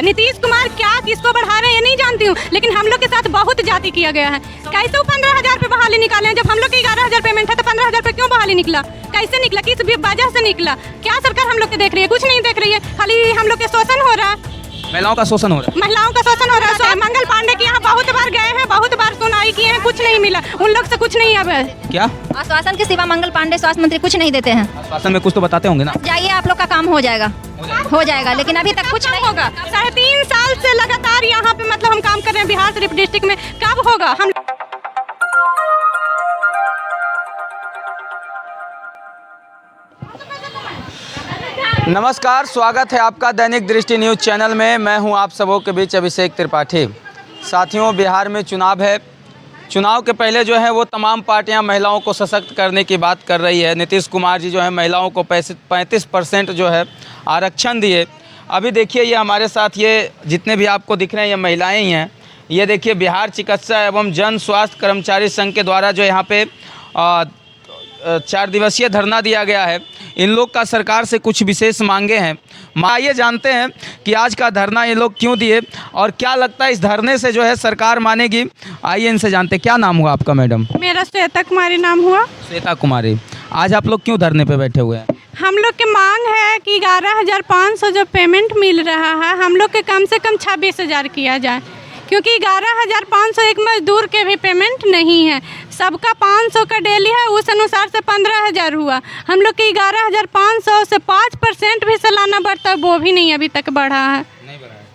नीतीश कुमार क्या किसको बढ़ा रहे हैं ये नहीं जानती हूँ, लेकिन हम लोग के साथ बहुत जाति किया गया है। कैसे वो 15,000 पे बहाली निकाले हैं? जब हम लोग के 11,000 पेमेंट है तो 15,000 पे क्यों बहाली निकला? कैसे निकला? किस वजह से निकला? क्या सरकार हम लोग के देख रही है? कुछ नहीं देख रही है, खाली हम लोग के शोषण हो रहा है। महिलाओं का शोषण हो रहा है। महिलाओं का शोषण हो रहा है। मंगल पांडे के यहाँ बहुत बार गए हैं, बहुत बार सुनाई किए हैं, कुछ नहीं मिला। उन लोग से कुछ नहीं अब है। क्या आश्वासन के सिवा मंगल पांडे स्वास्थ्य मंत्री कुछ नहीं देते हैं। आश्वासन में कुछ तो बताते होंगे ना। जाइए, आप लोग का काम हो जाएगा, हो जाएगा, लेकिन अभी तक कुछ नहीं होगा। 3.5 साल से लगातार यहाँ पे मतलब हम काम कर रहे हैं बिहार शरीफ डिस्ट्रिक्ट में, कब होगा? हम नमस्कार, स्वागत है आपका दैनिक दृष्टि न्यूज़ चैनल में। मैं हूं आप सबों के बीच अभिषेक त्रिपाठी। साथियों, बिहार में चुनाव है। चुनाव के पहले जो है वो तमाम पार्टियां महिलाओं को सशक्त करने की बात कर रही है। नीतीश कुमार जी जो है महिलाओं को 35% जो है आरक्षण दिए। अभी देखिए, ये हमारे साथ ये जितने भी आपको दिख रहे हैं ये महिलाएँ ही हैं। ये देखिए, बिहार चिकित्सा एवं जन स्वास्थ्य कर्मचारी संघ के द्वारा जो यहाँ पे 4 दिवसीय धरना दिया गया है। इन लोग का सरकार से कुछ विशेष मांगे हैं। आइए जानते हैं कि आज का धरना ये लोग क्यों दिए और क्या लगता है इस धरने से जो है सरकार मानेगी। आइए इनसे जानते हैं। क्या नाम हुआ आपका मैडम? मेरा श्वेता कुमारी नाम हुआ। श्वेता कुमारी, आज आप लोग क्यों धरने पे बैठे हुए हैं? हम लोग की मांग है कि 11,500 जो पेमेंट मिल रहा है हम लोग के कम से कम 26,000 किया जाए, क्योंकि 11,500 एक मजदूर के भी पेमेंट नहीं है। सबका 500 का डेली है, उस अनुसार से 15,000 हुआ। हम लोग की 11,500 से 5% भी सालाना बढ़ता है, वो भी नहीं अभी तक बढ़ा है।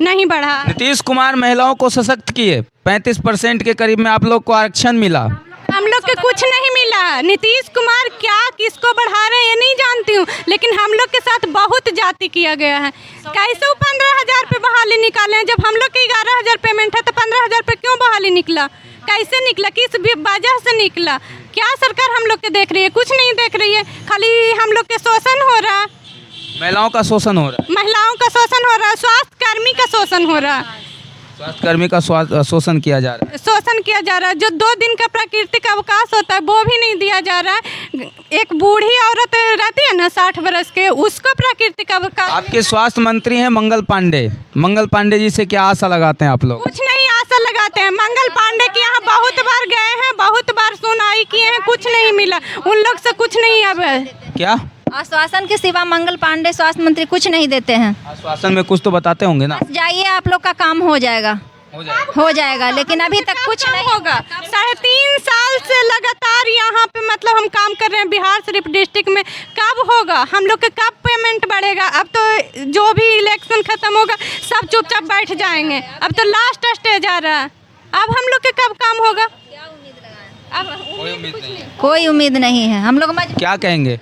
नहीं बढ़ा। नीतीश कुमार महिलाओं को सशक्त किए, 35% के करीब में आप लोग को आरक्षण मिला। हम लोग के कुछ नहीं मिला। नीतीश कुमार क्या किसको बढ़ा रहे हैं ये नहीं जानती हूँ, लेकिन हम लोग के साथ बहुत जाति किया गया है। कैसे वो 15,000 पे बहाली निकाले हैं? जब हम लोग के 11,000 पेमेंट है तो 15,000 पे क्यों बहाली निकला? कैसे निकला? किस वजह से निकला? क्या सरकार हम लोग के देख रही है? कुछ नहीं देख रही है, खाली हम लोग के शोषण हो रहा है। महिलाओं का शोषण हो रहा है। महिलाओं का शोषण हो रहा है, स्वास्थ्य कर्मी का शोषण हो रहा है, स्वास्थ्य कर्मी का शोषण किया जा रहा है। शोषण किया जा रहा है। जो 2 दिन का प्राकृतिक अवकाश होता है वो भी नहीं दिया जा रहा है। एक बूढ़ी औरत रहती है ना 60 वर्ष के, उसको प्राकृतिक अवकाश। आपके स्वास्थ्य मंत्री हैं मंगल पांडे। मंगल पांडे जी से क्या आशा लगाते हैं आप लोग? कुछ नहीं आशा लगाते हैं। मंगल पांडे के यहाँ बहुत बार गए हैं, बहुत बार सुनाई किए हैं, कुछ नहीं मिला। उन लोग से कुछ नहीं अब है। क्या आश्वासन के सिवा मंगल पांडे स्वास्थ्य मंत्री कुछ नहीं देते हैं। आश्वासन में कुछ तो बताते होंगे ना। जाइए, आप लोग का काम हो जाएगा, हो जाएगा, लेकिन अभी तक कुछ नहीं होगा। 3.5 साल से लगातार यहाँ पे मतलब हम काम कर रहे हैं बिहार शरीफ डिस्ट्रिक्ट में, कब होगा? हम लोग का कब पेमेंट बढ़ेगा? अब तो जो भी इलेक्शन खत्म होगा सब चुपचाप बैठ जाएंगे। अब तो लास्ट स्टेज आ रहा है, अब हम लोग के कब काम होगा? कोई उम्मीद नहीं है। हम लोग क्या कहेंगे?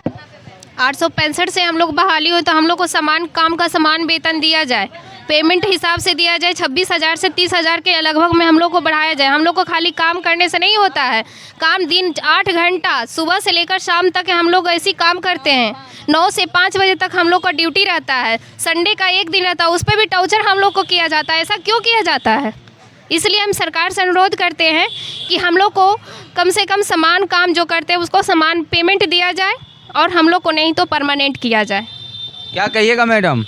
865 से हम लोग बहाली हो तो हम लोग को समान काम का समान वेतन दिया जाए, पेमेंट हिसाब से दिया जाए। 26,000 से 30,000 के लगभग में हम लोग को बढ़ाया जाए। हम लोग को खाली काम करने से नहीं होता है, काम दिन 8 घंटा सुबह से लेकर शाम तक हम लोग ऐसी काम करते हैं। 9 से 5 बजे तक हम लोग का ड्यूटी रहता है। संडे का एक दिन रहता है, उस पर भी टॉर्चर हम लोग को किया जाता है। ऐसा क्यों किया जाता है? इसलिए हम सरकार से अनुरोध करते हैं कि हम लोग को कम से कम समान काम जो करते हैं उसको समान पेमेंट दिया जाए और हम लोग को नहीं तो परमानेंट किया जाए। क्या कहिएगा मैडम?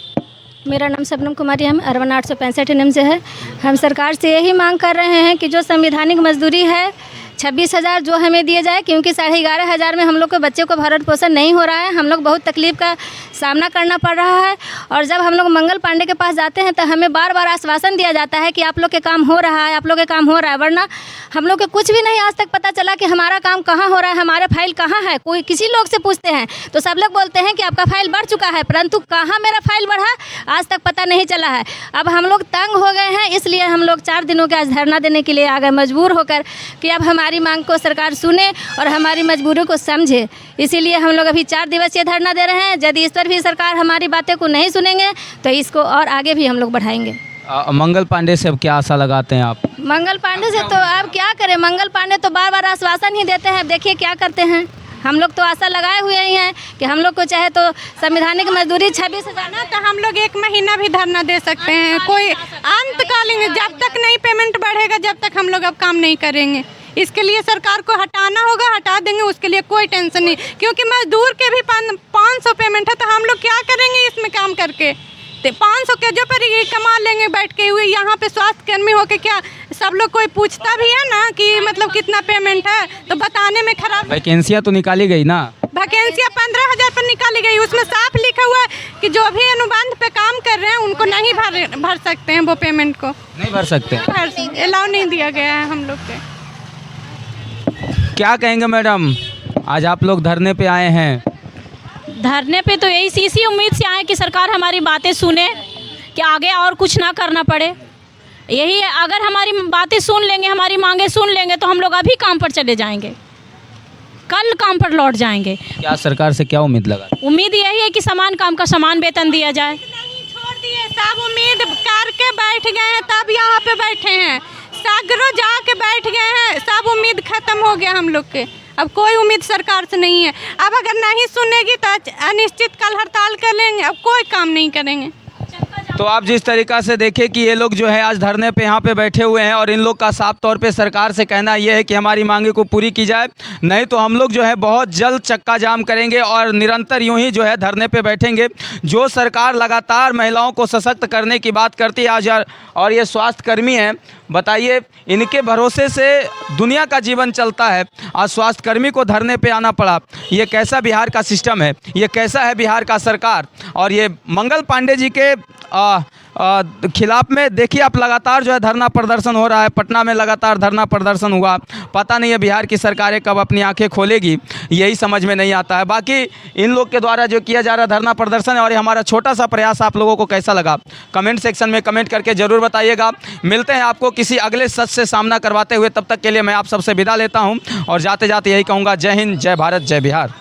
मेरा नाम शबनम कुमारी है, अरवन 865 एनएम से है। हम सरकार से यही मांग कर रहे हैं कि जो संवैधानिक मजदूरी है 26,000 जो हमें दिए जाए, क्योंकि 11,500 में हम लोग के बच्चे को भरण पोषण नहीं हो रहा है। हम लोग बहुत तकलीफ का सामना करना पड़ रहा है। और जब हम लोग मंगल पांडे के पास जाते हैं तो हमें बार बार आश्वासन दिया जाता है कि आप लोग के काम हो रहा है, आप लोग के काम हो रहा है, वरना हम लोग के कुछ भी नहीं आज तक पता चला कि हमारा काम कहाँ हो रहा है, हमारे फाइल कहाँ है। कोई किसी लोग से पूछते हैं तो सब लोग बोलते हैं कि आपका फाइल बढ़ चुका है, परंतु कहाँ मेरा फाइल बढ़ा आज तक पता नहीं चला है। अब हम लोग तंग हो गए हैं, इसलिए हम लोग 4 दिनों के आज धरना देने के लिए आ गए, मजबूर होकर कि अब हमारी मांग को सरकार सुने और हमारी मजबूरी को समझे। इसीलिए हम लोग अभी 4 दिवसीय धरना दे रहे हैं। यदि इस पर भी सरकार हमारी बातें को नहीं सुनेंगे तो इसको और आगे भी हम लोग बढ़ाएंगे। मंगल पांडे से अब क्या आशा लगाते हैं आप? मंगल पांडे से तो अब क्या करें, मंगल पांडे तो बार बार आश्वासन ही देते हैं। देखिए क्या करते हैं। हम लोग तो आशा लगाए हुए ही हैं कि हम लोग को चाहे तो संवैधानिक मजदूरी 26,000 ना, तो हम लोग 1 महीना भी धरना दे सकते हैं। कोई अंतकालीन, जब तक नहीं पेमेंट बढ़ेगा जब तक हम लोग अब काम नहीं करेंगे। इसके लिए सरकार को हटाना होगा, हटा देंगे, उसके लिए कोई टेंशन नहीं, क्योंकि मजदूर के भी 500 पेमेंट है तो हम लोग क्या करेंगे इसमें काम करके? 500 के जो पर ये कमा लेंगे बैठ के हुए। यहाँ पे स्वास्थ्य कर्मी होके क्या सब लोग कोई पूछता भी है ना कि मतलब कितना पेमेंट है, तो बताने में खराब। वैकेंसियाँ तो निकाली गई ना? वैकेंसियाँ 15,000 पर निकाली गई, उसमें साफ लिखा हुआ है कि जो भी अनुबंध पे काम कर रहे हैं उनको नहीं भर सकते हैं वो पेमेंट को, नहीं भर सकते, अलाउ नहीं दिया गया है हम लोग के। क्या कहेंगे मैडम, आज आप लोग धरने पे आए हैं? धरने पे तो यही इसी उम्मीद से आए कि सरकार हमारी बातें सुने, कि आगे और कुछ ना करना पड़े। यही है, अगर हमारी बातें सुन लेंगे, हमारी मांगे सुन लेंगे तो हम लोग अभी काम पर चले जाएंगे, कल काम पर लौट जाएंगे। क्या सरकार से क्या उम्मीद लगा? उम्मीद यही है कि समान काम का समान वेतन दिया जाए। नहीं छोड़ दिए, सब उम्मीद करके बैठ गए हैं, तब यहाँ पे बैठे हैं। सागरों जाके बैठ गए हैं, सब उम्मीद खत्म हो गया हम लोग के। अब कोई उम्मीद सरकार से नहीं है। अब अगर नहीं सुनेगी तो अनिश्चित कल हड़ताल कर लेंगे, अब कोई काम नहीं करेंगे। तो आप जिस तरीक़ा से देखें कि ये लोग जो है आज धरने पे यहाँ पे बैठे हुए हैं और इन लोग का साफ तौर पे सरकार से कहना ये है कि हमारी मांगे को पूरी की जाए, नहीं तो हम लोग जो है बहुत जल्द चक्का जाम करेंगे और निरंतर यूं ही जो है धरने पे बैठेंगे। जो सरकार लगातार महिलाओं को सशक्त करने की बात करती है आज, और ये स्वास्थ्य कर्मी हैं, बताइए इनके भरोसे से दुनिया का जीवन चलता है, आज स्वास्थ्य कर्मी को धरने पे आना पड़ा। ये कैसा बिहार का सिस्टम है, ये कैसा है बिहार का सरकार। और ये मंगल पांडे जी के खिलाफ में देखिए आप लगातार जो है धरना प्रदर्शन हो रहा है। पटना में लगातार धरना प्रदर्शन हुआ, पता नहीं है बिहार की सरकारें कब अपनी आंखें खोलेगी, यही समझ में नहीं आता है। बाकी इन लोग के द्वारा जो किया जा रहा धरना प्रदर्शन है और ये हमारा छोटा सा प्रयास आप लोगों को कैसा लगा, कमेंट सेक्शन में कमेंट करके ज़रूर बताइएगा। मिलते हैं आपको किसी अगले सच से सामना करवाते हुए, तब तक के लिए मैं आप सबसे विदा लेता हूँ और जाते जाते यही कहूँगा, जय हिंद, जय भारत, जय बिहार।